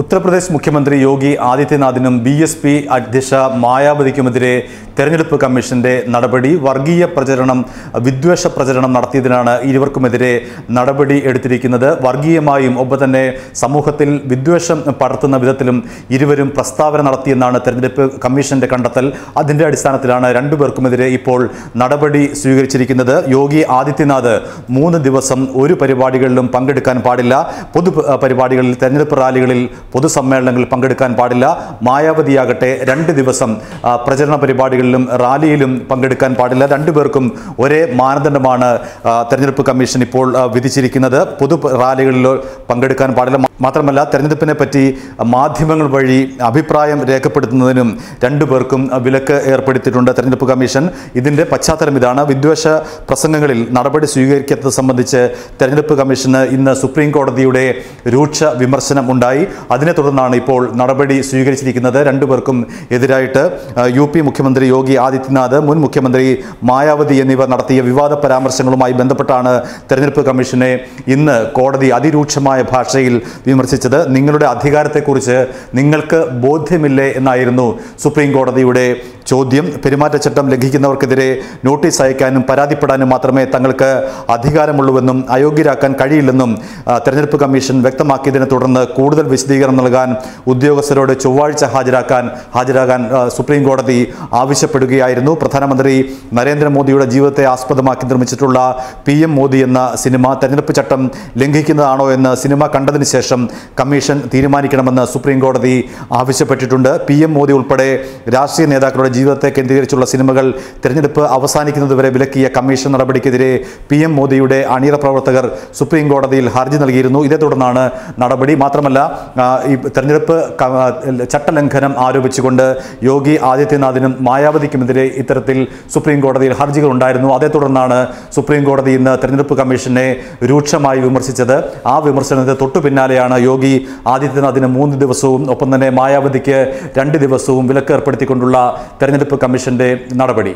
ഉത്തർപ്രദേശ് മുഖ്യമന്ത്രി യോഗി ആദിത്യനാഥിനും ബിഎസ്പി അധ്യക്ഷ മായാവതിക്കുമെതിരെ തെരഞ്ഞെടുപ്പ് കമ്മീഷന്റെ നടപടി വർഗീയ പ്രചരണം വിദ്വേഷ പ്രചരണം നടത്തിയതിനാണ് ഇരുവർക്കുമെതിരെ നടപടി എടുത്തിരിക്കുന്നത്. വർഗീയമായും ഒപ്പം തന്നെ സമൂഹത്തിൽ വിദ്വേഷം പടർത്തുന്ന വിധത്തിലും ഇരുവരും പ്രസ്താവന നടത്തിയെന്നാണ് തെരഞ്ഞെടുപ്പ് കമ്മീഷന്റെ കണ്ടെത്തൽ. അതിന്റെ അടിസ്ഥാനത്തിലാണ് രണ്ടുപേർക്കുമെതിരെ ഇപ്പോൾ നടപടി സ്വീകരിച്ചിരിക്കുന്നത്. യോഗി ആദിത്യനാഥ് 3 ദിവസം ഒരു പരിപാടികളിലും പങ്കെടുക്കാൻ പാടില്ല. പൊതു പരിപാടികളിൽ തെരഞ്ഞെടുപ്പ് റാലികളിൽ പൊതുസമ്മേളനങ്ങളിൽ പങ്കെടുക്കാൻ പാടില്ല. മായാവതിയാകട്ടെ 2 ദിവസം പ്രചരണ പരിപാടികളിലും റാലിയിലും പങ്കെടുക്കാൻ പാടില്ല. രണ്ടുപേർക്കും ഒരേ മാനദണ്ഡമാണ് തെരഞ്ഞെടുപ്പ് കമ്മീഷൻ ഇപ്പോൾ വിധിച്ചിരിക്കുന്നത്. പൊതു റാലികളിലോ പങ്കെടുക്കാൻ പാടില്ല. മാത്രമല്ല തെരഞ്ഞെടുപ്പിനെ പറ്റി മാധ്യമങ്ങൾ വഴി അഭിപ്രായം രേഖപ്പെടുത്തുന്നതിനും രണ്ടുപേർക്കും വിലക്ക് ഏർപ്പെടുത്തിയിട്ടുണ്ട് തെരഞ്ഞെടുപ്പ് കമ്മീഷൻ. ഇതിന്റെ പശ്ചാത്തലം ഇതാണ്. വിദ്വേഷ പ്രസംഗങ്ങളിൽ നടപടി സ്വീകരിക്കാത്തത് സംബന്ധിച്ച് തെരഞ്ഞെടുപ്പ് കമ്മീഷന് ഇന്ന് സുപ്രീം കോടതിയുടെ രൂക്ഷ വിമർശനം ഉണ്ടായി. അതിനെ തുടർന്നാണ് ഇപ്പോൾ നടപടി സ്വീകരിച്ചിരിക്കുന്നത്. രണ്ടുപേർക്കും എതിരായിട്ട് UP മുഖ്യമന്ത്രി യോഗി ആദിത്യനാഥ്, മുൻ മുഖ്യമന്ത്രി മായാവതി എന്നിവർ നടത്തിയ വിവാദ പരാമർശങ്ങളുമായി ബന്ധപ്പെട്ടാണ് തെരഞ്ഞെടുപ്പ് കമ്മീഷനെ ഇന്ന് കോടതി അതിരൂക്ഷമായ ഭാഷയിൽ വിമർശിച്ചത്. നിങ്ങളുടെ അധികാരത്തെക്കുറിച്ച് നിങ്ങൾക്ക് ബോധ്യമില്ലേ എന്നായിരുന്നു സുപ്രീം കോടതിയുടെ ചോദ്യം. പെരുമാറ്റച്ചട്ടം ലംഘിക്കുന്നവർക്കെതിരെ നോട്ടീസ് അയക്കാനും പരാതിപ്പെടാനും മാത്രമേ തങ്ങൾക്ക് അധികാരമുള്ളൂവെന്നും അയോഗ്യരാക്കാൻ കഴിയില്ലെന്നും തെരഞ്ഞെടുപ്പ് കമ്മീഷൻ വ്യക്തമാക്കിയതിനെ തുടർന്ന് കൂടുതൽ വിശദീകരണം നൽകാൻ ഉദ്യോഗസ്ഥരോട് ചൊവ്വാഴ്ച ഹാജരാകാൻ സുപ്രീം കോടതി ആവശ്യപ്പെടുകയായിരുന്നു. പ്രധാനമന്ത്രി നരേന്ദ്രമോദിയുടെ ജീവിതത്തെ ആസ്പദമാക്കി നിർമ്മിച്ചിട്ടുള്ള PM മോദി എന്ന സിനിമ തെരഞ്ഞെടുപ്പ് ചട്ടം ലംഘിക്കുന്നതാണോ എന്ന് സിനിമ കണ്ടതിന് ശേഷം കമ്മീഷൻ തീരുമാനിക്കണമെന്ന് സുപ്രീം കോടതി ആവശ്യപ്പെട്ടിട്ടുണ്ട്. PM മോദി ഉൾപ്പെടെ രാഷ്ട്രീയ നേതാക്കളുടെ ജീവിതത്തെ കേന്ദ്രീകരിച്ചുള്ള സിനിമകൾ തെരഞ്ഞെടുപ്പ് അവസാനിക്കുന്നതുവരെ വിലക്കിയ കമ്മീഷൻ നടപടിക്കെതിരെ PM മോദിയുടെ അണിയറ പ്രവർത്തകർ സുപ്രീം കോടതിയിൽ ഹർജി നൽകിയിരുന്നു. ഇതേ തുടർന്നാണ് നടപടി. മാത്രമല്ല ഈ തെരഞ്ഞെടുപ്പ് ചട്ടലംഘനം ആരോപിച്ചുകൊണ്ട് യോഗി ആദിത്യനാഥിനും മായാവതിക്കുമെതിരെ ഇത്തരത്തിൽ സുപ്രീം കോടതിയിൽ ഹർജികൾ ഉണ്ടായിരുന്നു. അതേ തുടർന്നാണ് സുപ്രീം കോടതി ഇന്ന് തെരഞ്ഞെടുപ്പ് കമ്മീഷനെ രൂക്ഷമായി വിമർശിച്ചത്. ആ വിമർശനത്തെ തൊട്ടു പിന്നാലെയാണ് യോഗി ആദിത്യനാഥിന് 3 ദിവസവും ഒപ്പം തന്നെ മായാവതിക്ക് 2 ദിവസവും വിലക്ക് ഏർപ്പെടുത്തിക്കൊണ്ടുള്ള തെരഞ്ഞെടുപ്പ് കമ്മീഷന്റെ നടപടി.